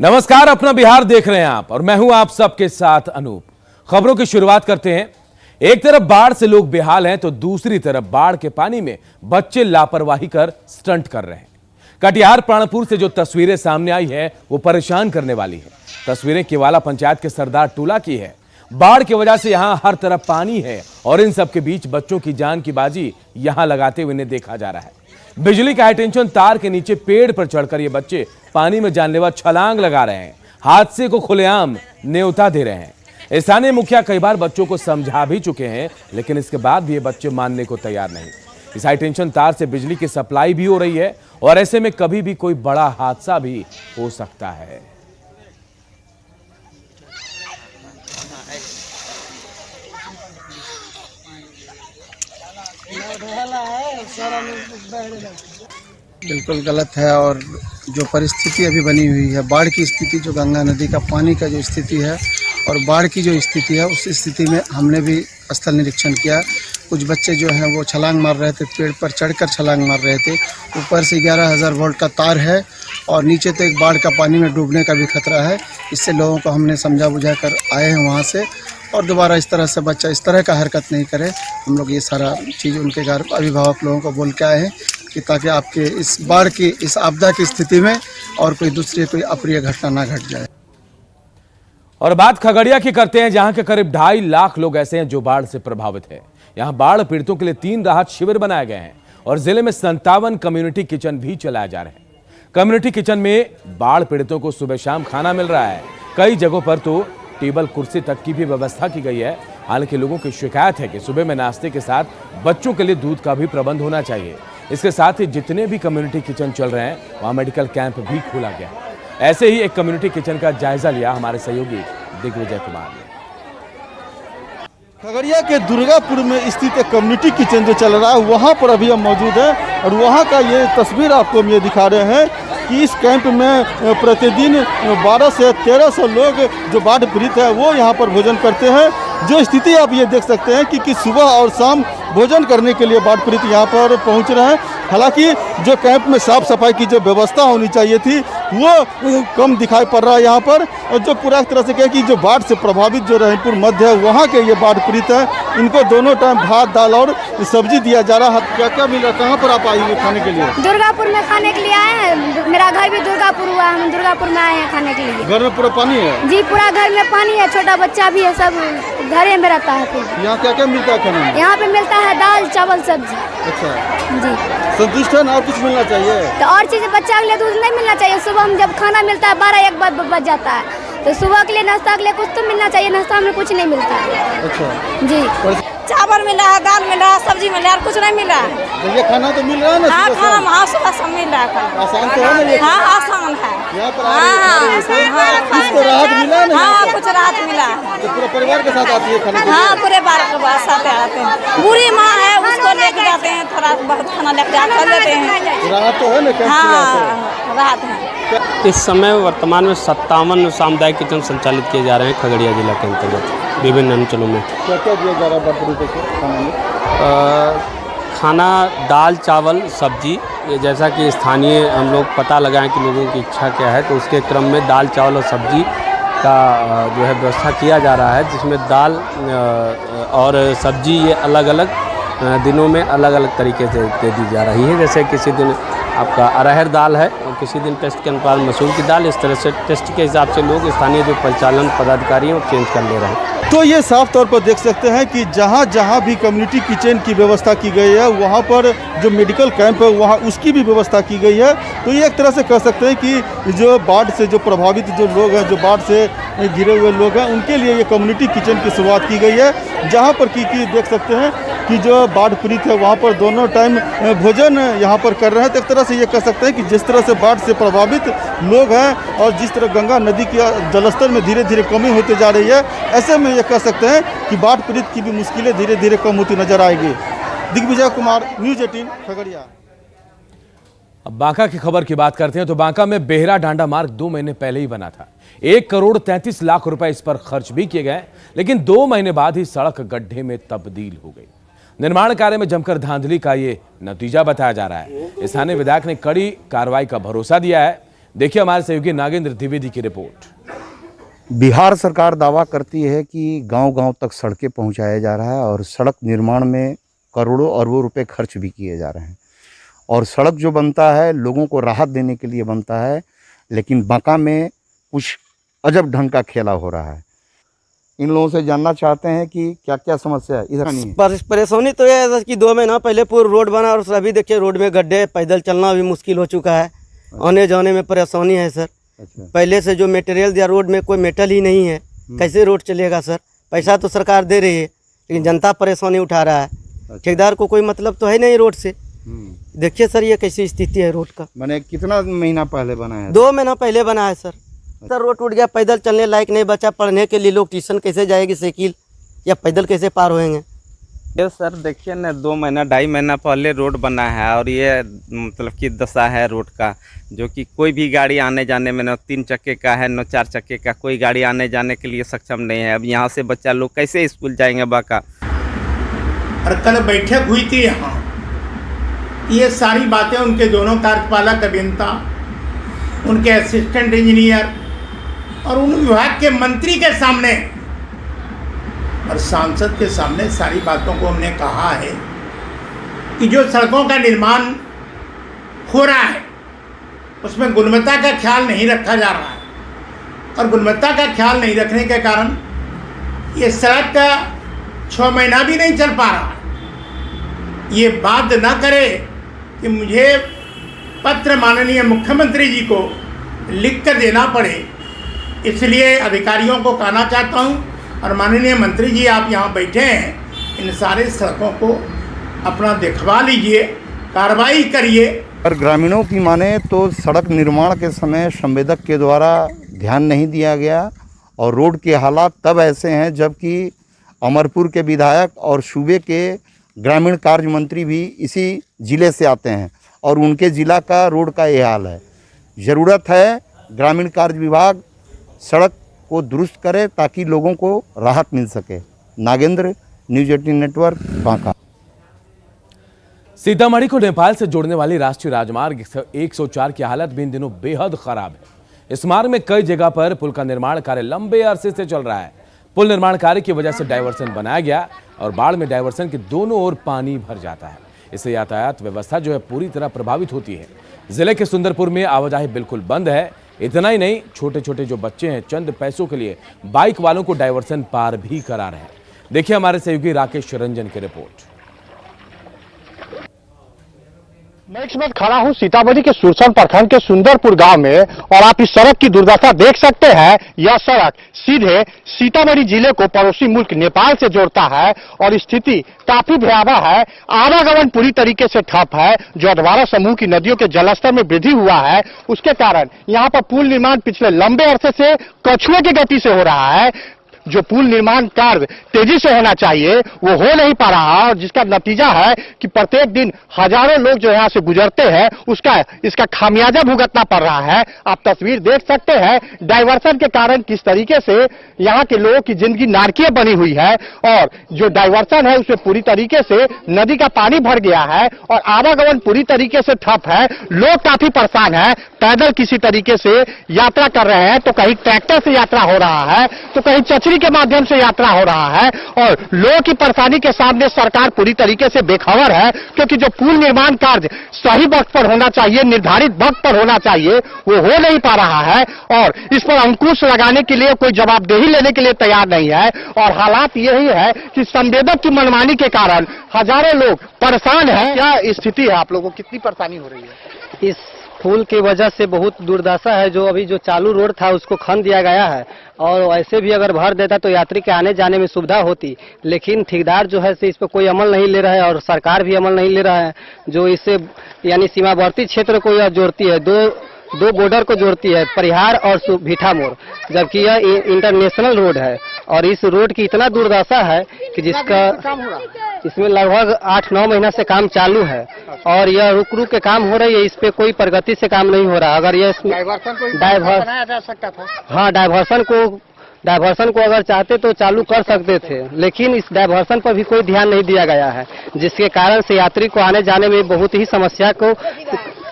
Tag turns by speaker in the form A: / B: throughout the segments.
A: नमस्कार, अपना बिहार देख रहे हैं आप और मैं हूं आप सबके साथ अनूप। खबरों की शुरुआत करते हैं। एक तरफ बाढ़ से लोग बेहाल हैं तो दूसरी तरफ बाढ़ के पानी में बच्चे लापरवाही कर स्टंट कर रहे हैं। कटिहार प्राणपुर से जो तस्वीरें सामने आई है वो परेशान करने वाली है। तस्वीरें केवाला पंचायत के सरदार टोला की है। बाढ़ की वजह से यहां हर तरफ पानी है और इन सब के बीच बच्चों की जान की बाजी यहां लगाते हुए इन्हें देखा जा रहा है। बिजली का हाई टेंशन तार के नीचे पेड़ पर चढ़कर ये बच्चे पानी में जानलेवा छलांग लगा रहे हैं। हादसे को खुलेआम न्योता दे रहे हैं। स्थानीय मुखिया कई बार बच्चों को समझा भी चुके हैं, लेकिन इसके बाद भी ये बच्चे मानने को तैयार नहीं। इस हाई टेंशन तार से बिजली की सप्लाई भी हो रही है और ऐसे में कभी भी कोई बड़ा हादसा भी हो सकता है।
B: बिल्कुल गलत है। और जो परिस्थिति अभी बनी हुई है, बाढ़ की स्थिति, जो गंगा नदी का पानी का जो स्थिति है और बाढ़ की जो स्थिति है, उस स्थिति में हमने भी स्थल निरीक्षण किया। कुछ बच्चे जो हैं वो छलांग मार रहे थे, पेड़ पर चढ़कर छलांग मार रहे थे। ऊपर से 11,000 वोल्ट का तार है और नीचे तो एक बाढ़ का पानी में डूबने का भी खतरा है। इससे लोगों को हमने समझा बुझा कर आए हैं वहाँ से, और दोबारा इस तरह से बच्चा इस तरह का हरकत नहीं करे। हम लोग ये सारा चीज़ उनके घर अभिभावक लोगों को बोल के आए हैं कि ताकि आपके इस बाढ़ की, इस आपदा की स्थिति में और कोई अप्रिय घटना ना घट जाए।
A: और बात खगड़िया की करते हैं, जहां के करीब 2.5 लाख लोग ऐसे हैं जो बाढ़ से प्रभावित है। यहां बाढ़ पीड़ितों के लिए 3 राहत शिविर बनाए गए हैं और जिले में 57 कम्युनिटी किचन भी चलाए जा रहे हैं। कम्युनिटी किचन में बाढ़ पीड़ितों को सुबह शाम खाना मिल रहा है। कई जगहों पर तो टेबल कुर्सी तक की भी व्यवस्था की गई है। हालांकि लोगों की शिकायत है कि सुबह में नाश्ते के साथ बच्चों के लिए दूध का भी प्रबंध होना चाहिए। इसके साथ ही जितने भी कम्युनिटी किचन चल रहे हैं वहां मेडिकल कैंप भी खोला गया है। ऐसे ही एक कम्युनिटी किचन का जायजा लिया हमारे सहयोगी दिग्विजय कुमार ने।
C: खगड़िया के दुर्गापुर में स्थित एक कम्युनिटी किचन जो चल रहा है, वहाँ पर अभी हम मौजूद हैं और वहाँ का ये तस्वीर आपको हम ये दिखा रहे हैं कि इस कैंप में प्रतिदिन 12 से 1300 लोग जो बाढ़ पीड़ित है वो यहाँ पर भोजन करते हैं। जो स्थिति आप ये देख सकते हैं कि सुबह और शाम भोजन करने के लिए बाढ़ पीड़ित यहाँ पर पहुँच रहे हैं। हालांकि जो कैंप में साफ सफाई की जो व्यवस्था होनी चाहिए थी वो कम दिखाई पड़ रहा है यहाँ पर। और जो पूरा एक तरह से कहे कि जो बाढ़ से प्रभावित जो रहीमपुर मध्य है वहाँ के ये बाढ़ पीड़ित है, इनको दोनों टाइम भात दाल और सब्जी दिया जा रहा है। क्या क्या मिल रहा है? कहाँ पर आप आई हुई खाने के लिए?
D: दुर्गापुर में खाने के लिए आए हैं। मेरा घर भी दुर्गापुर हुआ, हम दुर्गापुर में आए हैं खाने के लिए।
C: घर में पूरा पानी है?
D: जी, पूरा घर में पानी है, छोटा बच्चा भी है, सब घरे में रहता है। फिर
C: यहाँ क्या क्या मिलता है खाने में?
D: यहाँ पे मिलता है दाल चावल सब्जी।
C: अच्छा
D: जी,
C: संतुष्ट है ना? और कुछ मिलना चाहिए?
D: तो और चीज़ बच्चा के लिए दूध नहीं मिलना चाहिए? सुबह हम जब खाना मिलता है 12-1 बज जाता है, तो सुबह के लिए नाश्ता के लिए कुछ तो मिलना चाहिए। नाश्ता में कुछ नहीं मिलता है।
C: अच्छा
D: जी,
E: चावल मिला है, दाल मिला है, सब्जी मिला है, और कुछ नहीं मिला है।
C: तो ये खाना तो मिल रहा है ना?
E: हाँ, खाना हाँ सुबह सब मिल रहा है खाना।
C: आसान तो है ना ये?
E: हाँ, आसान है।
C: यहाँ पर
E: हाँ,
C: कुछ तो राहत मिला है ना?
E: हाँ, कुछ राहत मिला है।
C: तो पूरे परिवार के साथ आती है खाने के लिए?
E: हाँ, पूरे बार के बाद साथ आते हैं। बूढ़ी माँ है, उसको लेके जाते हैं, थोड़ा बहुत खाना लेके खा लेते हैं।
C: राहत तो है ना? कैंप
E: हाँ, राहत है।
F: इस समय वर्तमान में 57 सामुदायिक किचन संचालित किए जा रहे हैं खगड़िया जिला के अंतर्गत विभिन्न अंचलों में।
C: क्या क्या दिया जा रहा है बाढ़ पीड़ितों को खाने में?
F: खाना दाल चावल सब्जी, ये जैसा कि स्थानीय हम लोग पता लगाएं कि लोगों की इच्छा क्या है, तो उसके क्रम में दाल चावल और सब्जी का जो है व्यवस्था किया जा रहा है, जिसमें दाल और सब्जी ये अलग अलग दिनों में अलग अलग तरीके से दे दी जा रही है। जैसे किसी दिन आपका अरहर दाल है और किसी दिन टेस्ट के अनुसार मसूर की दाल। इस तरह से टेस्ट के हिसाब से लोग स्थानीय जो परिचालन पदाधिकारी हैं वो चेंज कर ले रहे हैं।
C: तो ये साफ तौर पर देख सकते हैं कि जहाँ जहाँ भी कम्युनिटी किचन की व्यवस्था की गई है, वहाँ पर जो मेडिकल कैंप है वहाँ उसकी भी व्यवस्था की गई है। तो ये एक तरह से कह सकते हैं कि जो बाढ़ से जो प्रभावित जो लोग हैं, जो बाढ़ से घिरे हुए लोग हैं, उनके लिए ये कम्युनिटी किचन की शुरुआत की गई है। जहाँ पर कि देख सकते हैं कि जो बाढ़ पीड़ित है वहाँ पर दोनों टाइम भोजन यहाँ पर कर रहे हैं। तो एक तरह से ये कह सकते हैं कि जिस तरह से बाढ़ से प्रभावित लोग हैं और जिस तरह गंगा नदी के जलस्तर में धीरे धीरे कमी होती जा रही है, ऐसे में ये कह सकते हैं कि बाढ़ पीड़ित की भी मुश्किलें धीरे धीरे कम होती नजर आएगी। दिग्विजय कुमार, न्यूज़ 18 खगड़िया।
A: अब बांका की खबर की बात करते हैं तो बांका में बेहरा डांडा मार्ग 2 महीने पहले ही बना था। 1 करोड़ 33 लाख रुपए इस पर खर्च भी किए गए, लेकिन 2 महीने बाद ही सड़क गड्ढे में तब्दील हो गई। निर्माण कार्य में जमकर धांधली का ये नतीजा बताया जा रहा है। स्थानीय विधायक ने कड़ी कार्रवाई का भरोसा दिया है। देखिए हमारे सहयोगी नागेंद्र द्विवेदी की रिपोर्ट।
G: बिहार सरकार दावा करती है कि गांव-गांव तक सड़कें पहुंचाया जा रहा है और सड़क निर्माण में करोड़ों अरबों रुपए खर्च भी किए जा रहे हैं और सड़क जो बनता है लोगों को राहत देने के लिए बनता है, लेकिन बांका में कुछ अजब ढंग का खेला हो रहा है। इन लोगों से जानना चाहते हैं कि क्या क्या समस्या है इधर। नहीं
H: परेशानी तो यह है कि 2 महीना पहले पूरा रोड बना और अभी देखिए रोड में गड्ढे, पैदल चलना भी मुश्किल हो चुका है, आने जाने में परेशानी है सर।
G: अच्छा।
H: पहले से जो मटेरियल दिया रोड में कोई मेटल ही नहीं है, कैसे रोड चलेगा सर? पैसा तो सरकार दे रही है लेकिन जनता परेशानी उठा रहा है। ठेकेदार को कोई मतलब तो है नहीं रोड से। देखिए सर ये कैसी स्थिति है रोड का।
G: मैंने कितना महीना पहले बना है?
H: 2 महीना पहले बना है सर। सर रोड टूट गया, पैदल चलने लायक नहीं बचा, पढ़ने के लिए लोग ट्यूशन कैसे जाएगी साइकिल या पैदल कैसे पार होएंगे?
I: ये सर देखिए ना 2 महीना 2.5 महीना पहले रोड बना है और ये मतलब कि दशा है रोड का, जो कि कोई भी गाड़ी आने जाने में न 3 चक्के का है न 4 चक्के का, कोई गाड़ी आने जाने के लिए सक्षम नहीं है। अब यहाँ से बच्चा लोग कैसे स्कूल जाएंगे बाका।
J: और कल बैठक हुई थी यहाँ, ये सारी बातें उनके दोनों कार्यपालक अभियंता, उनके असिस्टेंट इंजीनियर और उन विभाग के मंत्री के सामने और सांसद के सामने सारी बातों को हमने कहा है कि जो सड़कों का निर्माण हो रहा है उसमें गुणवत्ता का ख्याल नहीं रखा जा रहा है और गुणवत्ता का ख्याल नहीं रखने के कारण ये सड़क का 6 महीना भी नहीं चल पा रहा है। ये बात न करे कि मुझे पत्र माननीय मुख्यमंत्री जी को लिख कर देना पड़े, इसलिए अधिकारियों को कहना चाहता हूं और माननीय मंत्री जी आप यहाँ बैठे हैं, इन सारे सड़कों को अपना दिखवा लीजिए, कार्रवाई करिए।
G: और ग्रामीणों की माने तो सड़क निर्माण के समय संवेदक के द्वारा ध्यान नहीं दिया गया और रोड के हालात तब ऐसे हैं जबकि अमरपुर के विधायक और सूबे के ग्रामीण कार्य मंत्री भी इसी ज़िले से आते हैं और उनके ज़िला का रोड का ये हाल है। ज़रूरत है ग्रामीण कार्य विभाग सड़क को दुरुस्त करे ताकि लोगों को राहत मिल सके। Nagendra, news 18 network, Banka.
A: सीतामढ़ी को नेपाल से जोड़ने वाली राष्ट्रीय राजमार्ग 104 की हालत भी इन दिनों बेहद खराब है। इस मार्ग में कई जगह पर पुल का निर्माण कार्य लंबे अरसे से चल रहा है। पुल निर्माण कार्य की वजह से डायवर्सन बनाया गया और बाढ़ में डायवर्सन के दोनों ओर पानी भर जाता है। इससे यातायात व्यवस्था जो है पूरी तरह प्रभावित होती है। जिले के सुंदरपुर में आवाजाही बिल्कुल बंद है। इतना ही नहीं, छोटे छोटे जो बच्चे हैं चंद पैसों के लिए बाइक वालों को डायवर्सन पार भी करा रहे हैं। देखिए हमारे सहयोगी राकेश रंजन की रिपोर्ट।
K: मैं इस वक्त खड़ा हूं सीतामढ़ी के सुरसंड प्रखंड के सुंदरपुर गांव में और आप इस सड़क की दुर्दशा देख सकते हैं। यह सड़क सीधे सीतामढ़ी जिले को पड़ोसी मुल्क नेपाल से जोड़ता है और स्थिति काफी भयावह है। आवागमन पूरी तरीके से ठप है। जो अधवारा समूह की नदियों के जलस्तर में वृद्धि हुआ है उसके कारण यहाँ पर पुल निर्माण पिछले लंबे अरसे से कछुए की गति से हो रहा है। जो पुल निर्माण कार्य तेजी से होना चाहिए वो हो नहीं पा रहा और जिसका नतीजा है कि प्रत्येक दिन हजारों लोग जो यहाँ से गुजरते हैं इसका खामियाजा भुगतना पड़ रहा है। आप तस्वीर देख सकते हैं डायवर्सन के कारण किस तरीके से यहाँ के लोगों की जिंदगी नारकीय बनी हुई है और जो डायवर्सन है उसमें पूरी तरीके से नदी का पानी भर गया है और आवागमन पूरी तरीके से ठप है। लोग काफी परेशान है। पैदल किसी तरीके से यात्रा कर रहे हैं तो कहीं ट्रैक्टर से यात्रा हो रहा है तो कहीं चचरी के माध्यम से यात्रा हो रहा है और लोगों की परेशानी के सामने सरकार पूरी तरीके से बेखबर है क्योंकि जो पुल निर्माण कार्य सही वक्त पर होना चाहिए, निर्धारित वक्त पर होना चाहिए, वो हो नहीं पा रहा है और इस पर अंकुश लगाने के लिए कोई जवाबदेही लेने के लिए तैयार नहीं है। और हालात यही है कि संवेदक की मनमानी के कारण हजारों लोग परेशान हैं। क्या स्थिति है आप लोगों को, कितनी परेशानी हो रही है?
H: इस पुल की वजह से बहुत दुर्दशा है। जो अभी जो चालू रोड था उसको खन दिया गया है और ऐसे भी अगर भर देता तो यात्री के आने जाने में सुविधा होती, लेकिन ठेकेदार जो है इस पर कोई अमल नहीं ले रहा है और सरकार भी अमल नहीं ले रहा है। जो इससे यानी सीमावर्ती क्षेत्र को यह जोड़ती है, दो बॉर्डर को जोड़ती है, परिहार और भीठा मोड़, जबकि यह इंटरनेशनल रोड है और इस रोड की इतना दुर्दशा है कि जिसका इसमें लगभग 8-9 महीना से काम चालू है और यह रुक के काम हो रही है। इस पे कोई प्रगति से काम नहीं हो रहा। अगर ये डायवर्सन को अगर चाहते तो चालू कर सकते थे, लेकिन इस डायवर्सन पर भी कोई ध्यान नहीं दिया गया है, जिसके कारण से यात्री को आने जाने में बहुत ही समस्या को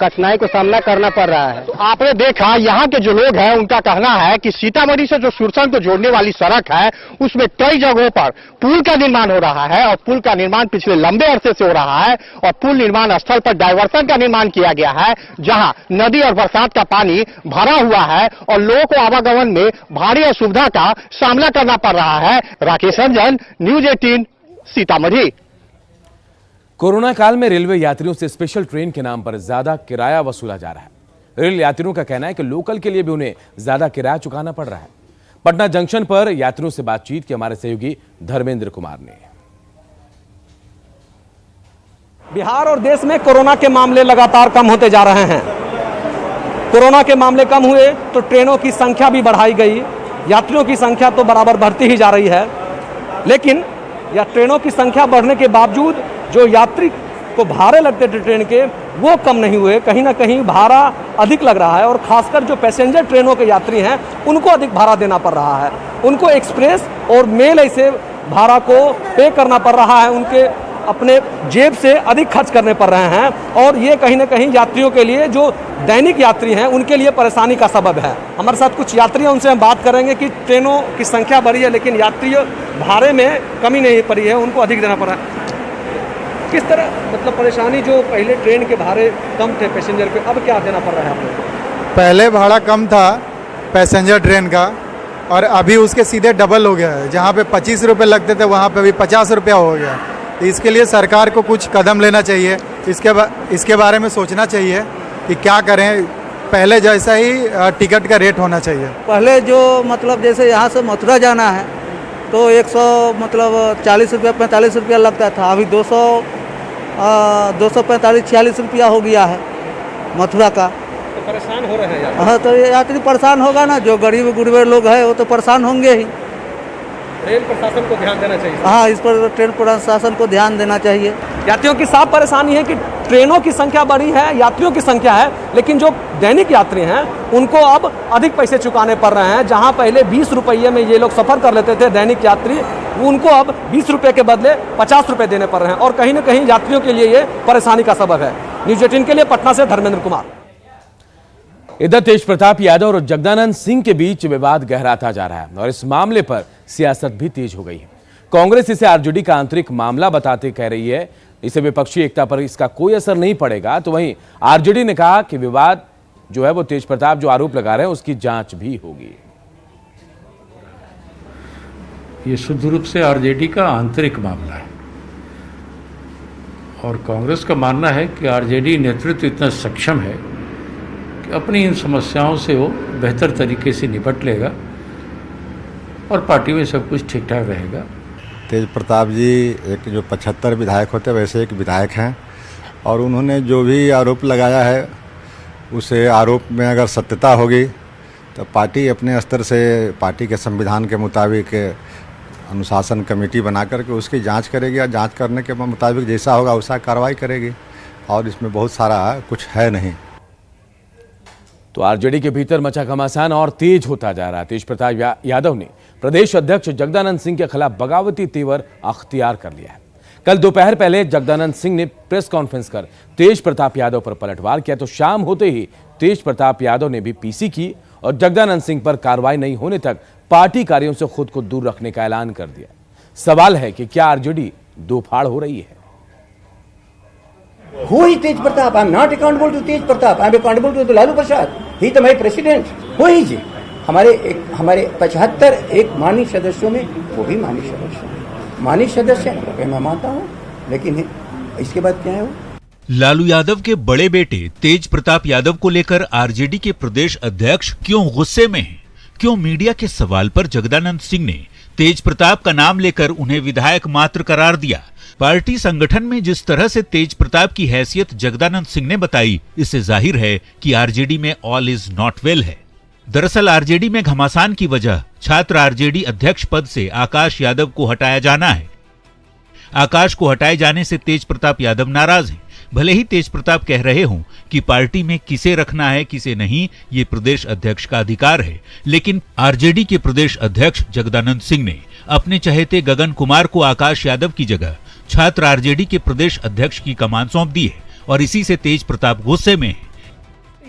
H: कठिनाई को सामना करना पड़ रहा है।
K: तो आपने देखा यहाँ के जो लोग हैं उनका कहना है कि सीतामढ़ी से जो सुरसंड को जोड़ने वाली सड़क है उसमें कई जगहों पर पुल का निर्माण हो रहा है और पुल का निर्माण पिछले लंबे अरसे से हो रहा है और पुल निर्माण स्थल पर डायवर्सन का निर्माण किया गया है जहां नदी और बरसात का पानी भरा हुआ है और लोगों को आवागमन में भारी असुविधा का सामना करना पड़ रहा है। राकेश रंजन, न्यूज 18, सीतामढ़ी।
A: कोरोना काल में रेलवे यात्रियों से स्पेशल ट्रेन के नाम पर ज्यादा किराया वसूला जा रहा है। रेल यात्रियों का कहना है कि लोकल के लिए भी उन्हें ज्यादा किराया चुकाना पड़ रहा है। पटना जंक्शन पर यात्रियों से बातचीत की हमारे सहयोगी धर्मेंद्र कुमार ने।
L: बिहार और देश में कोरोना के मामले लगातार कम होते जा रहे हैं। कोरोना के मामले कम हुए तो ट्रेनों की संख्या भी बढ़ाई गई, यात्रियों की संख्या तो बराबर बढ़ती ही जा रही है, लेकिन या ट्रेनों की संख्या बढ़ने के बावजूद जो यात्री को भाड़े लगते थे ट्रेन के वो कम नहीं हुए। कहीं ना कहीं भाड़ा अधिक लग रहा है और खासकर जो पैसेंजर ट्रेनों के यात्री हैं उनको अधिक भाड़ा देना पड़ रहा है। उनको एक्सप्रेस और मेल ऐसे भाड़ा को पे करना पड़ रहा है, उनके अपने जेब से अधिक खर्च करने पड़ रहे हैं और ये कहीं ना कहीं यात्रियों के लिए जो दैनिक यात्री हैं उनके लिए परेशानी का सबब है। हमारे साथ कुछ यात्री हैं, उनसे हम बात करेंगे कि ट्रेनों की संख्या बढ़ी है लेकिन यात्री भाड़े में कमी नहीं पड़ी है, उनको अधिक देना पड़ रहा है। किस तरह मतलब परेशानी, जो पहले ट्रेन के भाड़े कम थे पैसेंजर के, अब क्या देना पड़ रहा है आप लोगों को?
M: पहले भाड़ा कम था पैसेंजर ट्रेन का और अभी उसके सीधे डबल हो गया है। जहाँ पे 25 रुपये लगते थे वहाँ पे अभी 50 रुपया हो गया। तो इसके लिए सरकार को कुछ कदम लेना चाहिए, इसके बारे में सोचना चाहिए कि क्या करें। पहले जैसा ही टिकट का रेट होना चाहिए।
N: पहले जो मतलब जैसे यहाँ से मथुरा जाना है तो 100 मतलब 40 रुपया 45 रुपया लगता था, अभी 245-46 रुपया हो गया है मथुरा का।
L: तो परेशान हो रहे हैं यात्री।
N: हाँ, तो यात्री परेशान होगा ना, जो गरीब गुरबे लोग हैं वो तो परेशान होंगे ही।
L: रेल प्रशासन को ध्यान देना चाहिए।
N: हाँ, इस पर ट्रेन प्रशासन को ध्यान देना चाहिए।
L: यात्रियों की साफ परेशानी है कि ट्रेनों की संख्या बढ़ी है, यात्रियों की संख्या है, लेकिन जो दैनिक यात्री हैं उनको अब अधिक पैसे चुकाने पड़ रहे हैं। जहां पहले 20 रुपये में ये लोग सफर कर लेते थे दैनिक यात्री, उनको अब 20 रुपये के बदले 50 रुपये देने पड़ रहे हैं और कहीं ना कहीं यात्रियों के लिए ये परेशानी का सबब है। न्यूज 18 के लिए पटना से धर्मेंद्र कुमार।
A: इधर तेज प्रताप यादव और जगदानंद सिंह के बीच विवाद गहराता जा रहा है और इस मामले पर सियासत भी तेज हो गई है। कांग्रेस इसे आरजेडी का आंतरिक मामला बताते कह रही है इसे विपक्षी एकता पर इसका कोई असर नहीं पड़ेगा, तो वहीं आरजेडी ने कहा कि विवाद जो है वो तेज प्रताप जो आरोप लगा रहे हैं उसकी जांच भी होगी।
O: ये शुद्ध रूप से आरजेडी का आंतरिक मामला है और कांग्रेस का मानना है कि आरजेडी नेतृत्व इतना सक्षम है कि अपनी इन समस्याओं से वो बेहतर तरीके से निपट लेगा और पार्टी में सब कुछ ठीक ठाक रहेगा।
P: तेज प्रताप जी एक जो 75 विधायक होते वैसे एक विधायक हैं और उन्होंने जो भी आरोप लगाया है उसे आरोप में अगर सत्यता होगी तो पार्टी अपने स्तर से पार्टी के संविधान के मुताबिक अनुशासन कमेटी बना करके उसकी जांच करेगी और जांच करने के मुताबिक जैसा होगा वैसा कार्रवाई करेगी और इसमें बहुत सारा कुछ है नहीं।
A: तो आरजेडी के भीतर मचा घमासान और तेज होता जा रहा है। तेज प्रताप यादव ने प्रदेश अध्यक्ष जगदानंद सिंह के खिलाफ बगावती तेवर अख्तियार कर लिया है। कल दोपहर पहले जगदानंद सिंह ने प्रेस कॉन्फ्रेंस कर तेज प्रताप यादव पर पलटवार किया, तो शाम होते ही तेज प्रताप यादव ने भी पीसी की और जगदानंद सिंह पर कार्रवाई नहीं होने तक पार्टी कार्यों से खुद को दूर रखने का ऐलान कर दिया। सवाल है कि क्या आरजेडी दो फाड़ हो रही है?
Q: Who is Tej Pratap? I am not accountable to Tej Pratap. I am accountable to the Lalu Prasad. He is my president. Who is he? हमारे 75 एक माननीय सदस्यों में वो भी माननीय सदस्य है। माननीय सदस्य है मैं मानता हूँ, लेकिन इसके बाद क्या है वो?
R: लालू यादव के बड़े बेटे तेज प्रताप यादव को लेकर आरजेडी के प्रदेश अध्यक्ष क्यों गुस्से में हैं? क्यों मीडिया के सवाल पर जगदानंद सिंह ने तेज प्रताप का नाम लेकर उन्हें विधायक मात्र करार दिया? पार्टी संगठन में जिस तरह से तेज प्रताप की हैसियत जगदानंद सिंह ने बताई, इससे जाहिर है कि आरजेडी में ऑल इज नॉट वेल है। दरअसल आरजेडी में घमासान की वजह छात्र आरजेडी अध्यक्ष पद से आकाश यादव को हटाया जाना है। आकाश को हटाए जाने से तेज प्रताप यादव नाराज हैं। भले ही तेज प्रताप कह रहे हों कि पार्टी में किसे रखना है किसे नहीं ये प्रदेश अध्यक्ष का अधिकार है, लेकिन आरजेडी के प्रदेश अध्यक्ष जगदानंद सिंह ने अपने चहेते गगन कुमार को आकाश यादव की जगह छात्र आरजेडी के प्रदेश अध्यक्ष की कमान सौंप दी है और इसी से तेज प्रताप गुस्से में है।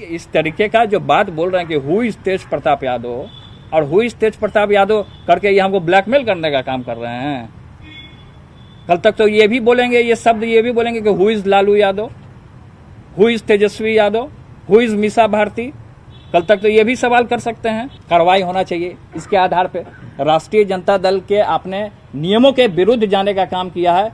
S: इस तरीके का जो बात बोल रहे हैं कि हु इज तेज प्रताप यादव और हु इज तेज प्रताप यादव करके ये हमको ब्लैकमेल करने का काम कर रहे हैं। कल तक तो ये भी बोलेंगे, ये शब्द ये भी बोलेंगे कि who is Lalu Yadav, who is Tejashwi Yadav, who is Misa Bharti. कल तक तो ये भी सवाल कर सकते हैं। कार्रवाई होना चाहिए इसके आधार पे। राष्ट्रीय जनता दल के आपने नियमों के विरुद्ध जाने का काम किया है।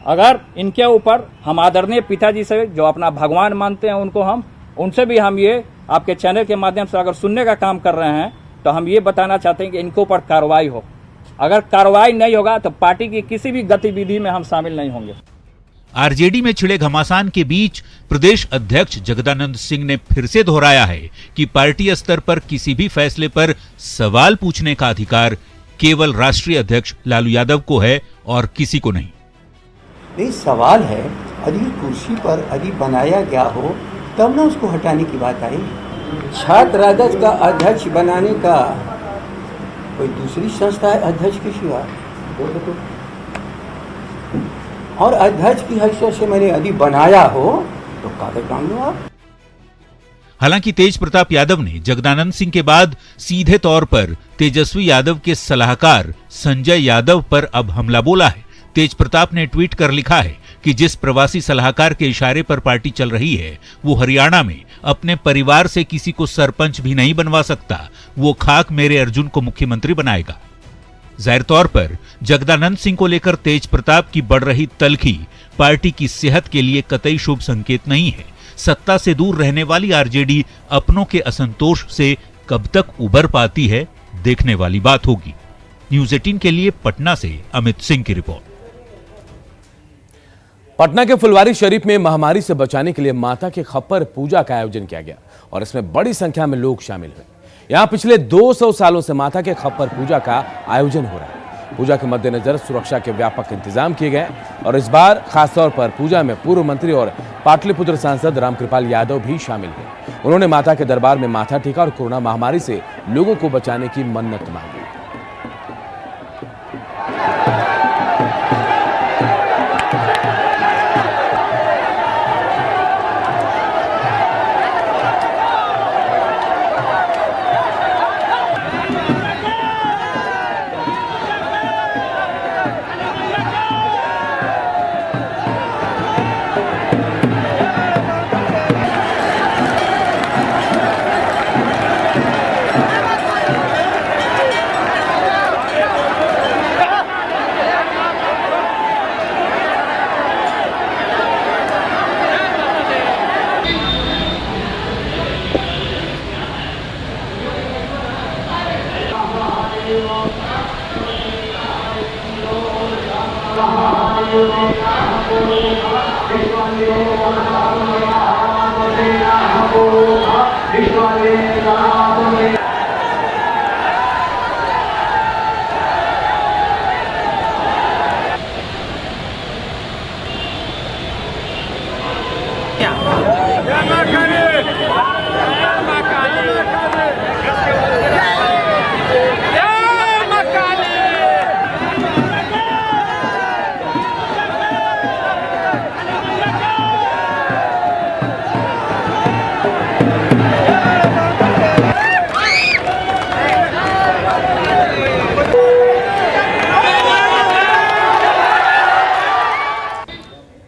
S: अगर इनके ऊपर हम आदरणीय पिताजी से जो अपना भगवान मानते हैं उनसे भी हम ये आपके चैनल के माध्यम से अगर सुनने का काम कर रहे हैं तो हम ये बताना चाहते हैं कि इनके ऊपर कार्रवाई हो। अगर कार्रवाई नहीं होगा तो पार्टी की किसी भी गतिविधि में हम शामिल नहीं होंगे।
R: आरजेडी में छिड़े घमासान के बीच प्रदेश अध्यक्ष जगदानंद सिंह ने फिर से दोहराया है कि पार्टी स्तर पर किसी भी फैसले पर सवाल पूछने का अधिकार केवल राष्ट्रीय अध्यक्ष लालू यादव को है और किसी को नहीं।
Q: नहीं, सवाल है यदि कुर्सी पर यदि बनाया गया हो तब ना उसको हटाने की बात आई। छात्र राजद का अध्यक्ष बनाने का कोई दूसरी संस्था है अध्यक्ष के सिवा? तो और अध्यक्ष की हैसियत से मैंने यदि बनाया हो तो कागज मांग लो आप।
R: हालांकि तेज प्रताप यादव ने जगदानंद सिंह के बाद सीधे तौर पर तेजस्वी यादव के सलाहकार संजय यादव पर अब हमला बोला है। तेज प्रताप ने ट्वीट कर लिखा है कि जिस प्रवासी सलाहकार के इशारे पर पार्टी चल रही है वो हरियाणा में अपने परिवार से किसी को सरपंच भी नहीं बनवा सकता। वो खाक मेरे अर्जुन को मुख्यमंत्री बनाएगा। जाहिर तौर पर जगदानंद सिंह को लेकर तेज प्रताप की बढ़ रही तल्खी पार्टी की सेहत के लिए कतई शुभ संकेत नहीं है। सत्ता से दूर रहने वाली आरजेडी अपनों के असंतोष से कब तक उबर पाती है, देखने वाली बात होगी। न्यूज़ 18 के लिए पटना से अमित सिंह की रिपोर्ट।
A: पटना के फुलवारी शरीफ में महामारी से बचाने के लिए माता के खप्पर पूजा का आयोजन किया गया और इसमें बड़ी संख्या में लोग शामिल हुए। यहां पिछले 200 सालों से माता के खप्पर पूजा का आयोजन हो रहा है। पूजा के मद्देनजर सुरक्षा के व्यापक इंतजाम किए गए और इस बार खासतौर पर पूजा में पूर्व मंत्री और पाटलिपुत्र सांसद रामकृपाल यादव भी शामिल हुए। उन्होंने माता के दरबार में माथा टेका और कोरोना महामारी से लोगों को बचाने की मन्नत मांगी।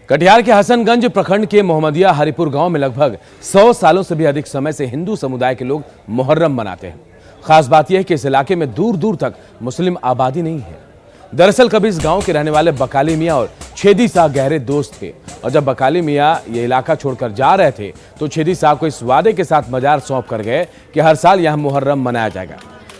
A: कटिहार के हसनगंज प्रखंड के मोहम्मदिया हरिपुर गांव में लगभग 100 सालों से भी अधिक समय से हिंदू समुदाय के लोग मुहर्रम मनाते हैं। खास बात यह है कि इस इलाके में दूर दूर तक मुस्लिम आबादी नहीं है। दरअसल कभी इस गांव के रहने वाले बकाली मियां और छेदी साहब गहरे दोस्त थे और जब बकाली मियां ये इलाका छोड़कर जा रहे थे तो छेदी साहब को इस वादे के साथ मजार सौंप कर गए कि हर साल यहां मुहर्रम मनाया जाएगा।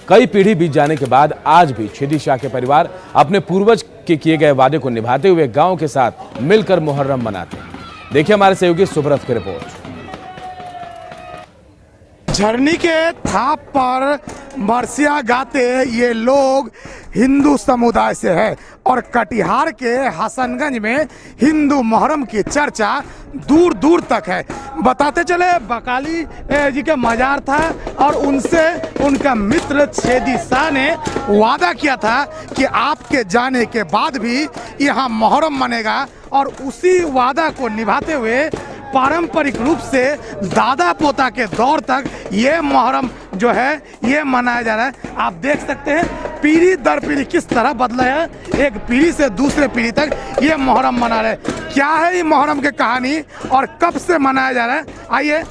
A: कई पीढ़ी बीत जाने के बाद आज भी छेदी शाह के परिवार अपने पूर्वज के किए गए वादे को निभाते हुए गांव के साथ मिलकर मुहर्रम मनाते हैं। देखिए हमारे सहयोगी सुब्रत की रिपोर्ट।
T: झरनी के थाप पर मरसिया गाते ये लोग हिंदू समुदाय से है और कटिहार के हसनगंज में हिंदू मुहर्रम की चर्चा दूर दूर तक है। बताते चले बकाली जी का मजार था और उनसे उनका मित्र छेदी शाह ने वादा किया था कि आपके जाने के बाद भी यहाँ मुहर्रम मनेगा और उसी वादा को निभाते हुए पारंपरिक रूप से दादा पोता के दौर तक ये मुहर्रम जो है ये मनाया जा रहा है। आप देख सकते हैं पीढ़ी दर पीढ़ी किस तरह बदले हैं, एक पीढ़ी से दूसरे पीढ़ी तक ये मुहर्रम मना रहे हैं। क्या है ये मुहर्रम की कहानी और कब से मनाया जा रहा है, आइए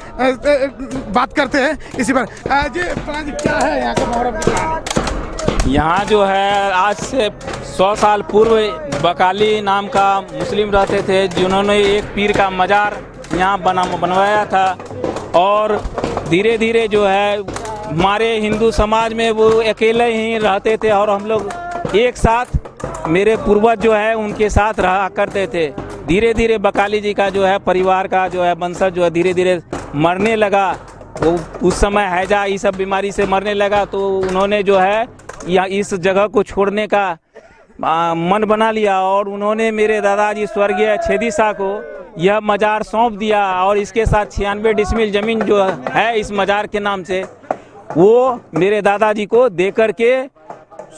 T: बात करते हैं इसी पर। जी प्रधान जी, क्या है यहाँ के मुहर्रम की कहानी?
S: यहाँ जो है आज से 100 साल पूर्व बकाली नाम का मुस्लिम रहते थे, जिन्होंने एक पीर का मज़ार यहाँ बनवाया था और धीरे धीरे जो है हमारे हिंदू समाज में वो अकेले ही रहते थे और हम लोग एक साथ, मेरे पूर्वज जो है उनके साथ रहा करते थे। धीरे धीरे बकाली जी का जो है परिवार का जो है वंशज जो है धीरे धीरे मरने लगा। वो उस समय हैजा ये सब बीमारी से मरने लगा, तो उन्होंने जो है या इस जगह को छोड़ने का मन बना लिया और उन्होंने मेरे दादाजी स्वर्गीय छेदी शाह को यह मज़ार सौंप दिया और इसके साथ 96 डिसमिल ज़मीन जो है इस मज़ार के नाम से वो मेरे दादाजी को दे कर के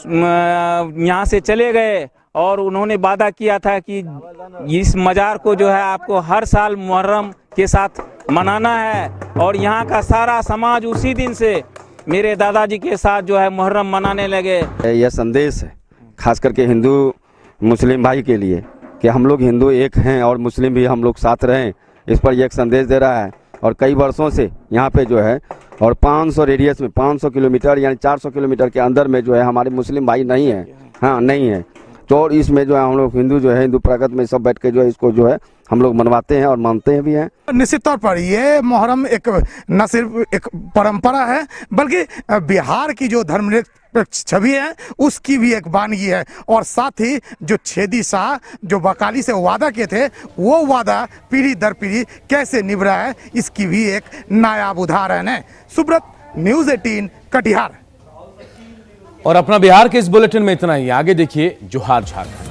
S: यहाँ से चले गए और उन्होंने वादा किया था कि इस मज़ार को जो है आपको हर साल मुहर्रम के साथ मनाना है और यहाँ का सारा समाज उसी दिन से मेरे दादाजी के साथ जो है मुहर्रम मनाने लगे।
U: यह संदेश है खास करके हिंदू मुस्लिम भाई के लिए कि हम लोग हिंदू एक हैं और मुस्लिम भी हम लोग साथ रहें, इस पर यह एक संदेश दे रहा है। और कई वर्षों से यहाँ पे जो है और 500 रेडियस में 500 किलोमीटर यानी 400 किलोमीटर के अंदर में जो है हमारे मुस्लिम भाई नहीं है, हाँ नहीं है। तो इसमें जो है हम लोग हिंदू जो है हिंदू प्रगत में सब बैठ के जो है इसको जो है हम लोग मनवाते हैं और मानते हैं भी हैं।
T: निश्चित तौर पर ये मुहर्रम एक न सिर्फ एक परंपरा है बल्कि बिहार की जो धर्मनिरपेक्ष छवि है उसकी भी एक वानगी है और साथ ही जो छेदी शाह जो बकाली से वादा किए थे वो वादा पीढ़ी दर पीढ़ी कैसे निभ रहा है इसकी भी एक नायाब उदाहरण है। सुब्रत, न्यूज़ 18 कटिहार।
A: और अपना बिहार के इस बुलेटिन में इतना ही। आगे देखिए जोहार झारखंड।